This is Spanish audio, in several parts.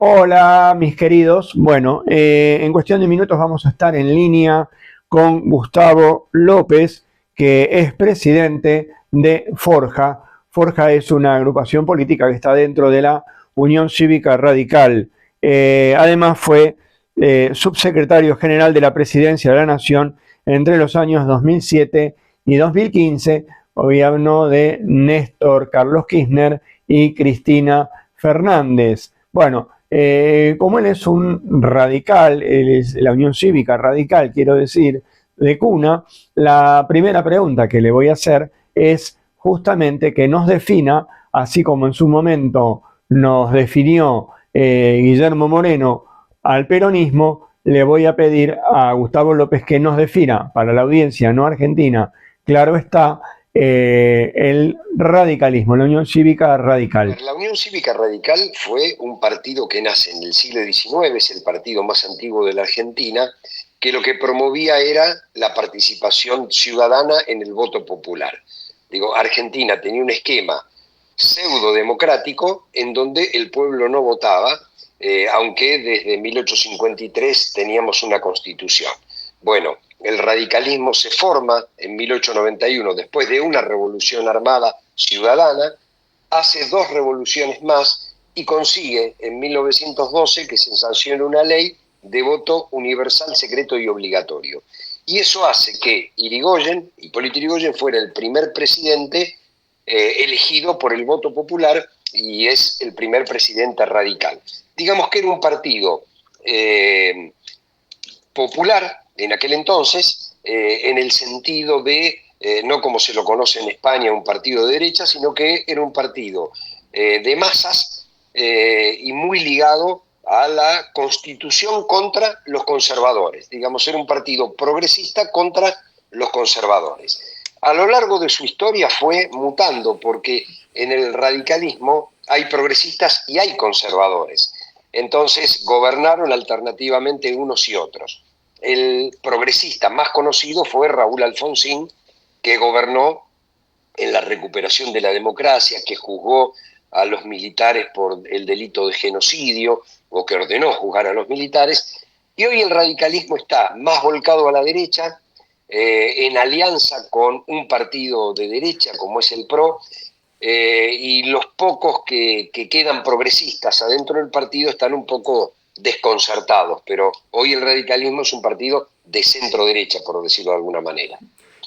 Hola, mis queridos. Bueno, en cuestión de minutos vamos a estar en línea con Gustavo López, que es presidente de Forja. Forja es una agrupación política que está dentro de la Unión Cívica Radical. Además fue subsecretario general de la Presidencia de la Nación entre los años 2007 y 2015, gobierno de Néstor Carlos Kirchner y Cristina Fernández. Bueno, como él es un radical, él es la Unión Cívica Radical, quiero decir, de cuna, la primera pregunta que le voy a hacer es justamente que nos defina, así como en su momento nos definió Guillermo Moreno al peronismo, le voy a pedir a Gustavo López que nos defina para la audiencia no argentina, claro está, el radicalismo, la Unión Cívica Radical. La Unión Cívica Radical fue un partido que nace en el siglo XIX, es el partido más antiguo de la Argentina, que lo que promovía era la participación ciudadana en el voto popular. Argentina tenía un esquema pseudo-democrático en donde el pueblo no votaba, aunque desde 1853 teníamos una constitución. Bueno, el radicalismo se forma en 1891 después de una revolución armada ciudadana, hace dos revoluciones más y consigue en 1912 que se sancione una ley de voto universal, secreto y obligatorio. Y eso hace que Hipólito Yrigoyen, fuera el primer presidente elegido por el voto popular y es el primer presidente radical. Digamos que era un partido popular en aquel entonces, en el sentido de no como se lo conoce en España, un partido de derecha, sino que era un partido de masas y muy ligado a la Constitución contra los conservadores. Era un partido progresista contra los conservadores. A lo largo de su historia fue mutando, porque en el radicalismo hay progresistas y hay conservadores. Entonces gobernaron alternativamente unos y otros. El progresista más conocido fue Raúl Alfonsín, que gobernó en la recuperación de la democracia, que juzgó a los militares por el delito de genocidio, o que ordenó juzgar a los militares, y hoy el radicalismo está más volcado a la derecha, en alianza con un partido de derecha como es el PRO, y los pocos que quedan progresistas adentro del partido están un poco desconcertados, pero hoy el radicalismo es un partido de centro-derecha, por decirlo de alguna manera.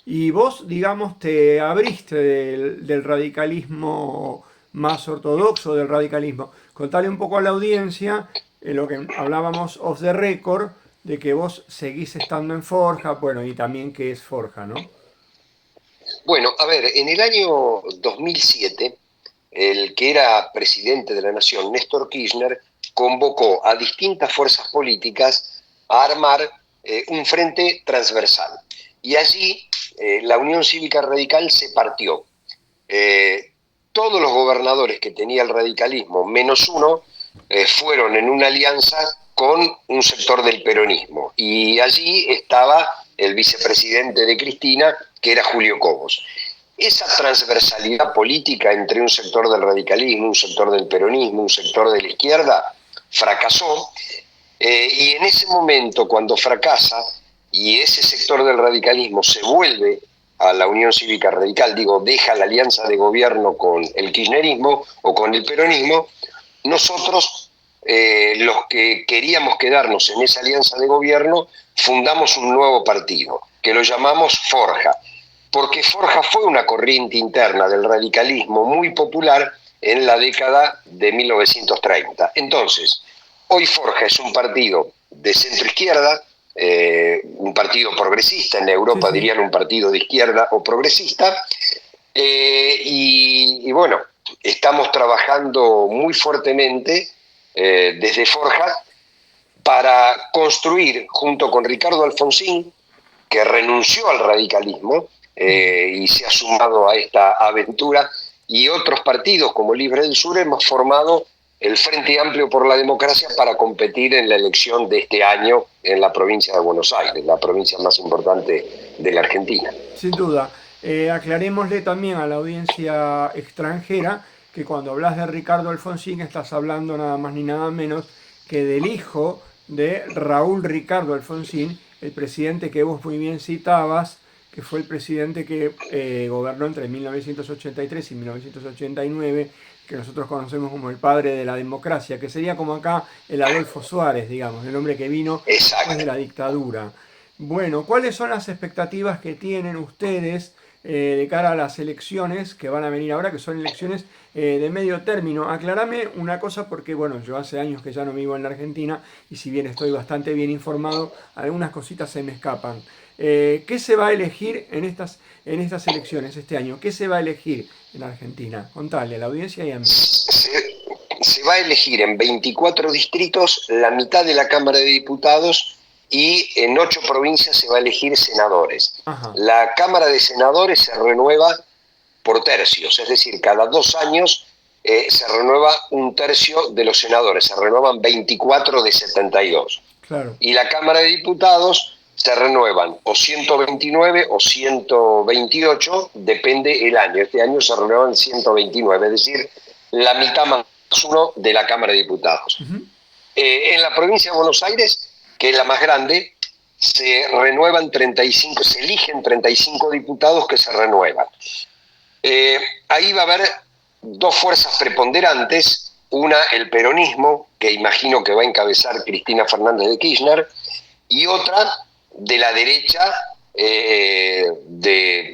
Y vos, digamos, te abriste del radicalismo más ortodoxo, del radicalismo. Contale un poco a la audiencia lo que hablábamos off the record, de que vos seguís estando en Forja, bueno, y también qué es Forja, ¿no? Bueno, a ver, en el año 2007, el que era presidente de la Nación, Néstor Kirchner, convocó a distintas fuerzas políticas a armar un frente transversal. Y allí la Unión Cívica Radical se partió. Todos los gobernadores que tenía el radicalismo, menos uno, fueron en una alianza con un sector del peronismo. Y allí estaba el vicepresidente de Cristina, que era Julio Cobos. Esa transversalidad política entre un sector del radicalismo, un sector del peronismo, un sector de la izquierda, fracasó. Y en ese momento, cuando fracasa y ese sector del radicalismo se vuelve a la Unión Cívica Radical, deja la alianza de gobierno con el kirchnerismo o con el peronismo, nosotros, los que queríamos quedarnos en esa alianza de gobierno, fundamos un nuevo partido, que lo llamamos Forja, porque Forja fue una corriente interna del radicalismo muy popular en la década de 1930. Entonces, hoy Forja es un partido de centro-izquierda, un partido progresista, en Sí, Europa sí. dirían un partido de izquierda o progresista, y bueno, estamos trabajando muy fuertemente desde Forja para construir, junto con Ricardo Alfonsín, que renunció al radicalismo y se ha sumado a esta aventura, y otros partidos como Libre del Sur, hemos formado el Frente Amplio por la Democracia para competir en la elección de este año en la provincia de Buenos Aires, la provincia más importante de la Argentina. Sin duda. Aclarémosle también a la audiencia extranjera que cuando hablas de Ricardo Alfonsín estás hablando nada más ni nada menos que del hijo de Raúl Ricardo Alfonsín, el presidente que vos muy bien citabas, que fue el presidente que gobernó entre 1983 y 1989, que nosotros conocemos como el padre de la democracia, que sería como acá el Adolfo Suárez, digamos, el hombre que vino después de Exacto. la dictadura. Bueno, ¿cuáles son las expectativas que tienen ustedes de cara a las elecciones que van a venir ahora, que son elecciones de medio término? Aclarame una cosa porque, bueno, yo hace años que ya no vivo en la Argentina y si bien estoy bastante bien informado, algunas cositas se me escapan. ¿Qué se va a elegir en estas elecciones este año? ¿Qué se va a elegir en Argentina? Contale a la audiencia y a mí. Se va a elegir en 24 distritos la mitad de la Cámara de Diputados y en 8 provincias se va a elegir senadores. Ajá, La Cámara de Senadores se renueva por tercios, es decir, cada 2 años se renueva un tercio de los senadores, se renuevan 24 de 72. claro. Y la Cámara de Diputados se renuevan o 129 o 128, depende el año. Este año se renuevan 129, es decir, la mitad más uno de la Cámara de Diputados. Ujú. En la provincia de Buenos Aires, que es la más grande, se renuevan 35, se eligen 35 diputados que se renuevan. Ahí va a haber dos fuerzas preponderantes, una el peronismo, que imagino que va a encabezar Cristina Fernández de Kirchner, y otra de la derecha,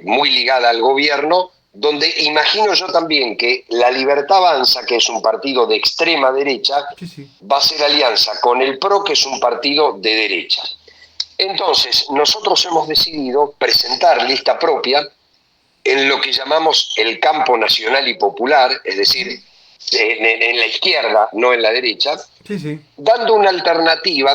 muy ligada al gobierno, donde imagino yo también que La Libertad Avanza, que es un partido de extrema derecha, Sí, sí. va a hacer alianza con el PRO, que es un partido de derecha. Entonces, nosotros hemos decidido presentar lista propia en lo que llamamos el campo nacional y popular, es decir, en la izquierda, no en la derecha, Sí, sí. dando una alternativa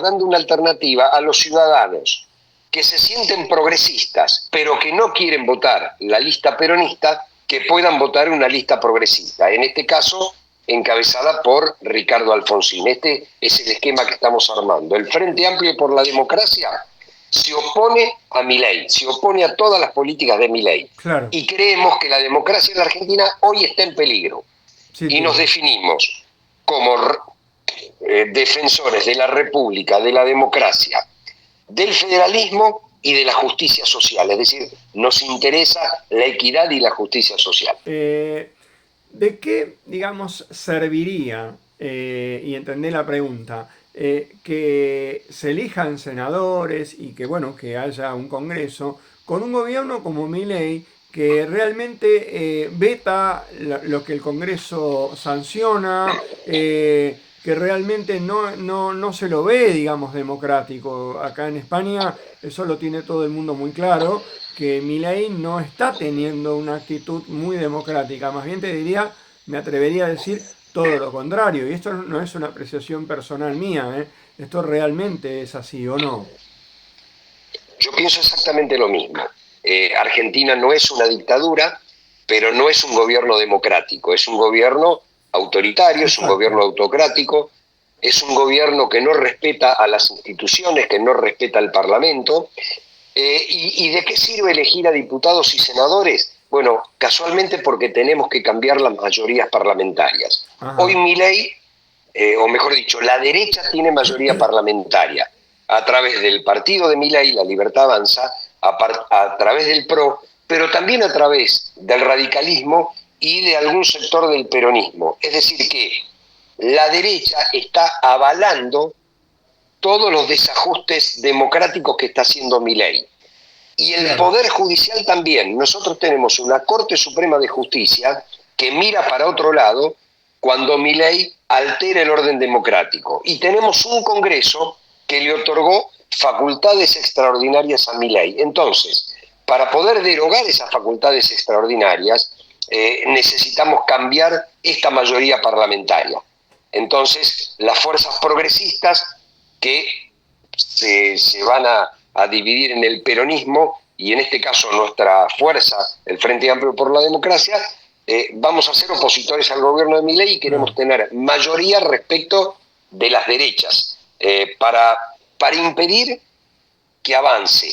a los ciudadanos que se sienten progresistas, pero que no quieren votar la lista peronista, que puedan votar una lista progresista. En este caso, encabezada por Ricardo Alfonsín. Este es el esquema que estamos armando. El Frente Amplio por la Democracia se opone a Milei, se opone a todas las políticas de Milei. Claro. Y creemos que la democracia en la Argentina hoy está en peligro. Sí, Y nos sí. definimos como defensores de la República, de la democracia, del federalismo y de la justicia social. Es decir, nos interesa la equidad y la justicia social. ¿De qué, digamos, serviría, y entendé la pregunta, que se elijan senadores y que, bueno, que haya un Congreso con un gobierno como Milei que realmente veta lo que el Congreso sanciona, que realmente no se lo ve, digamos, democrático? Acá en España eso lo tiene todo el mundo muy claro, que Milei no está teniendo una actitud muy democrática, más bien te diría, me atrevería a decir todo lo contrario, y esto no es una apreciación personal mía, ¿eh? Esto realmente es así o no. Yo pienso exactamente lo mismo. Argentina no es una dictadura, pero no es un gobierno democrático, es un gobierno autoritario, es un Exacto. gobierno autocrático, es un gobierno que no respeta a las instituciones, que no respeta al Parlamento. ¿Y de qué sirve elegir a diputados y senadores? Bueno, casualmente porque tenemos que cambiar las mayorías parlamentarias. Hoy Ajá. Milei, o mejor dicho, la derecha tiene mayoría parlamentaria a través del partido de Milei, La Libertad Avanza, a través del PRO, pero también a través del radicalismo y de algún sector del peronismo. Es decir, que la derecha está avalando todos los desajustes democráticos que está haciendo Milei. Y el Claro. Poder Judicial también. Nosotros tenemos una Corte Suprema de Justicia que mira para otro lado cuando Milei altera el orden democrático. Y tenemos un Congreso que le otorgó facultades extraordinarias a Milei. Entonces, para poder derogar esas facultades extraordinarias, necesitamos cambiar esta mayoría parlamentaria. Entonces, las fuerzas progresistas que se van a dividir en el peronismo y en este caso nuestra fuerza, el Frente Amplio por la Democracia, vamos a ser opositores al gobierno de Milei y queremos Claro. tener mayoría respecto de las derechas para impedir que avance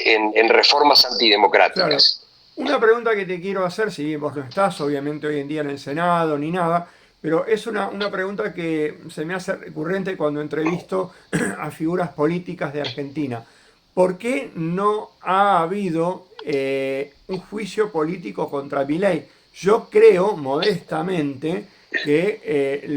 en reformas Claro. antidemocráticas. Una pregunta que te quiero hacer, si bien vos no estás obviamente hoy en día en el Senado ni nada, pero es una pregunta que se me hace recurrente cuando entrevisto a figuras políticas de Argentina. ¿Por qué no ha habido un juicio político contra Milei? Yo creo, modestamente, que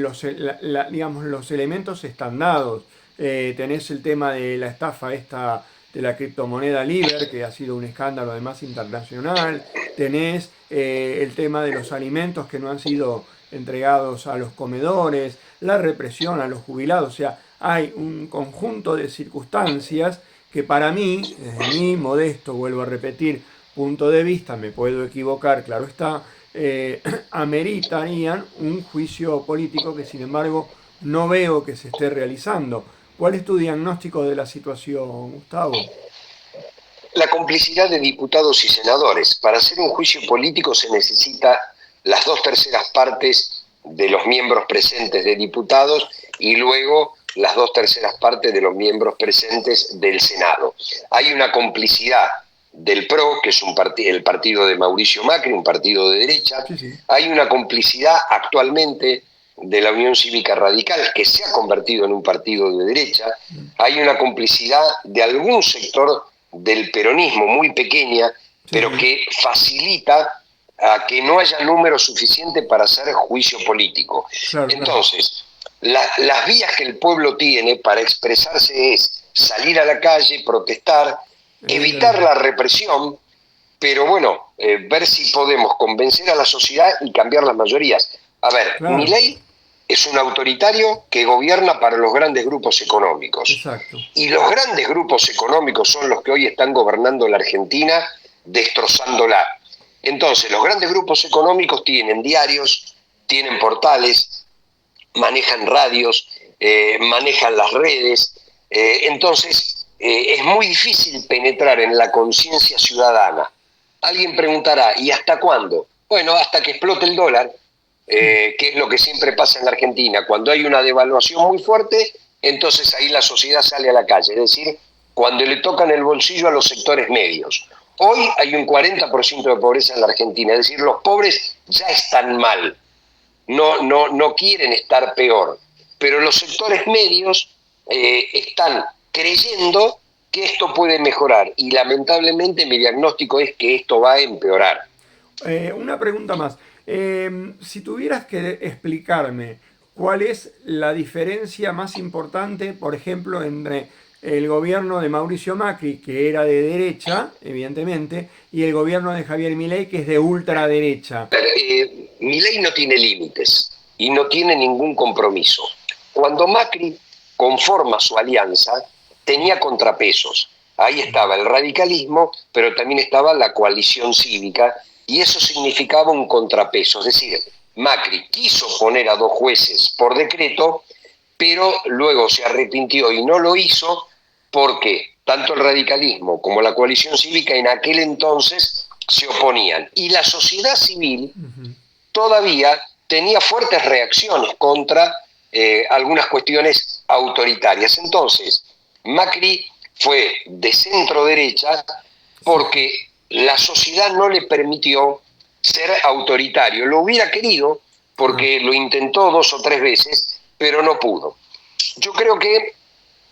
digamos, los elementos están dados. Tenés el tema de la estafa esta de la criptomoneda Liber, que ha sido un escándalo además internacional. Tenés el tema de los alimentos que no han sido entregados a los comedores, la represión a los jubilados. O sea, hay un conjunto de circunstancias que para mí, desde mi modesto, vuelvo a repetir, punto de vista, me puedo equivocar, claro está, ameritarían un juicio político que sin embargo no veo que se esté realizando. ¿Cuál es tu diagnóstico de la situación, Gustavo? La complicidad de diputados y senadores. Para hacer un juicio político se necesita las 2/3 de los miembros presentes de diputados y luego las 2/3 de los miembros presentes del Senado. Hay una complicidad del PRO, que es el partido de Mauricio Macri, un partido de derecha. Sí, sí. Hay una complicidad actualmente de la Unión Cívica Radical, que se ha convertido en un partido de derecha. Hay una complicidad de algún sector del peronismo, muy pequeña, Sí, pero sí. que facilita a que no haya número suficiente para hacer juicio político. Claro, claro. Entonces, las vías que el pueblo tiene para expresarse es salir a la calle, protestar, evitar Evidentemente. la represión, pero bueno, ver si podemos convencer a la sociedad y cambiar las mayorías. A ver, Claro, Milei es un autoritario que gobierna para los grandes grupos económicos. exacto. Y los grandes grupos económicos son los que hoy están gobernando la Argentina, destrozándola. Entonces, los grandes grupos económicos tienen diarios, tienen portales, manejan radios, manejan las redes. Es muy difícil penetrar en la conciencia ciudadana. Alguien preguntará, ¿y hasta cuándo? Bueno, hasta que explote el dólar, que es lo que siempre pasa en la Argentina. Cuando hay una devaluación muy fuerte, entonces ahí la sociedad sale a la calle, es decir, cuando le tocan el bolsillo a los sectores medios. Hoy hay un 40% de pobreza en la Argentina, es decir, los pobres ya están mal, no quieren estar peor, pero los sectores medios están creyendo que esto puede mejorar y lamentablemente mi diagnóstico es que esto va a empeorar. Una pregunta más. Si tuvieras que explicarme cuál es la diferencia más importante, por ejemplo, entre el gobierno de Mauricio Macri, que era de derecha, evidentemente, y el gobierno de Javier Milei, que es de ultraderecha. Milei no tiene límites y no tiene ningún compromiso. Cuando Macri conforma su alianza, tenía contrapesos. Ahí estaba el radicalismo, pero también estaba la coalición cívica, y eso significaba un contrapeso. Es decir, Macri quiso poner a 2 jueces por decreto, pero luego se arrepintió y no lo hizo porque tanto el radicalismo como la coalición cívica en aquel entonces se oponían. Y la sociedad civil Ujú. todavía tenía fuertes reacciones contra algunas cuestiones autoritarias. Entonces, Macri fue de centro derecha Sí, sí. porque la sociedad no le permitió ser autoritario. Lo hubiera querido Ah, porque lo intentó 2 o 3 veces, pero no pudo. Yo creo que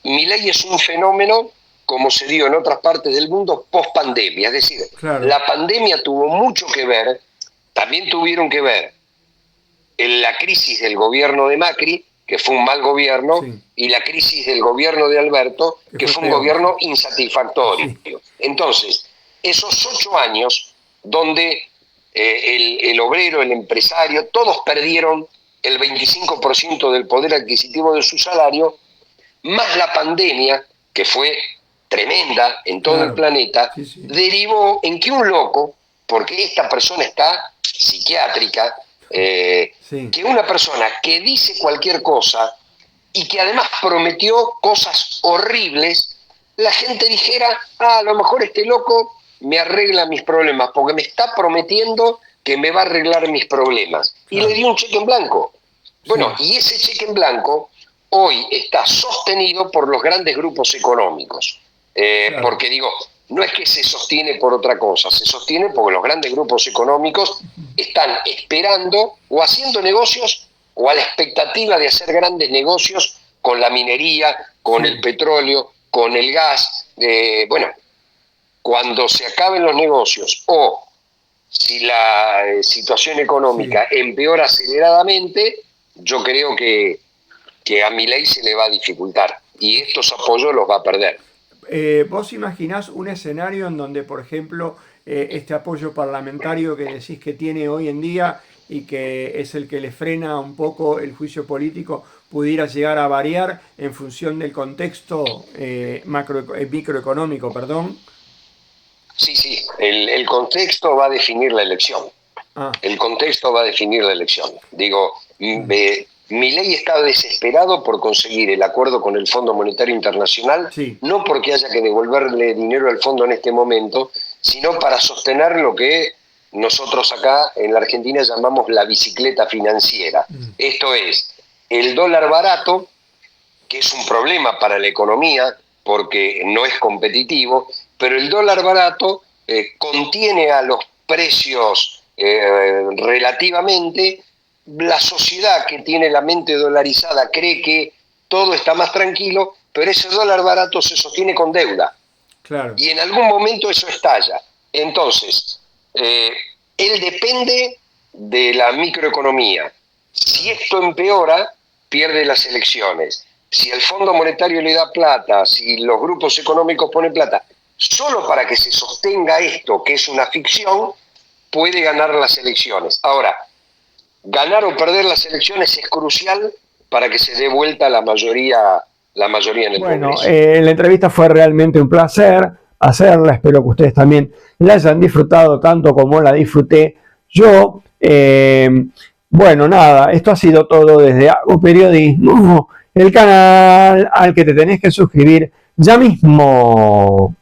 Milei es un fenómeno como se dio en otras partes del mundo post pandemia, es decir, claro. la pandemia tuvo mucho que ver, también tuvieron que ver en la crisis del gobierno de Macri, que fue un mal gobierno, Sí, y la crisis del gobierno de Alberto, que que fue fue un peor. gobierno insatisfactorio. Sí, Entonces, esos 8 años donde el obrero, el empresario, todos perdieron el 25% del poder adquisitivo de su salario, más la pandemia, que fue tremenda en todo el claro. planeta, Sí, sí. derivó en que un loco, porque esta persona está psiquiátrica, Sí, que una persona que dice cualquier cosa y que además prometió cosas horribles, la gente dijera, ah, a lo mejor este loco me arregla mis problemas, porque me está prometiendo que me va a arreglar mis problemas. Y le claro. dio un cheque en blanco. Bueno, Sí, y ese cheque en blanco hoy está sostenido por los grandes grupos económicos. claro. Porque digo, no es que se sostiene por otra cosa, se sostiene porque los grandes grupos económicos están esperando o haciendo negocios o a la expectativa de hacer grandes negocios con la minería, con el petróleo, con el gas. Bueno, cuando se acaben los negocios o si la situación económica empeora aceleradamente, yo creo que a Milei se le va a dificultar y estos apoyos los va a perder. ¿Vos imaginás un escenario en donde, por ejemplo, este apoyo parlamentario que decís que tiene hoy en día y que es el que le frena un poco el juicio político, pudiera llegar a variar en función del contexto microeconómico, perdón? Sí, el contexto va a definir la elección. El contexto va a definir la elección. Digo, Milei está desesperado por conseguir el acuerdo con el Fondo Monetario Internacional, no porque haya que devolverle dinero al fondo en este momento, sino para sostener lo que nosotros acá en la Argentina llamamos la bicicleta financiera. Esto es, el dólar barato, que es un problema para la economía porque no es competitivo, pero el dólar barato contiene a los precios relativamente. La sociedad que tiene la mente dolarizada cree que todo está más tranquilo, pero ese dólar barato se sostiene con deuda. Claro. Y en algún momento eso estalla. Entonces, él depende de la microeconomía. Si esto empeora, pierde las elecciones. Si el Fondo Monetario le da plata, si los grupos económicos ponen plata, solo para que se sostenga esto, que es una ficción, puede ganar las elecciones. Ahora, ganar o perder las elecciones es crucial para que se dé vuelta la mayoría en el Congreso. La entrevista fue realmente un placer hacerla. Espero que ustedes también la hayan disfrutado tanto como la disfruté yo. Bueno, nada, esto ha sido todo desde Hago Periodismo, el canal al que te tenés que suscribir ya mismo.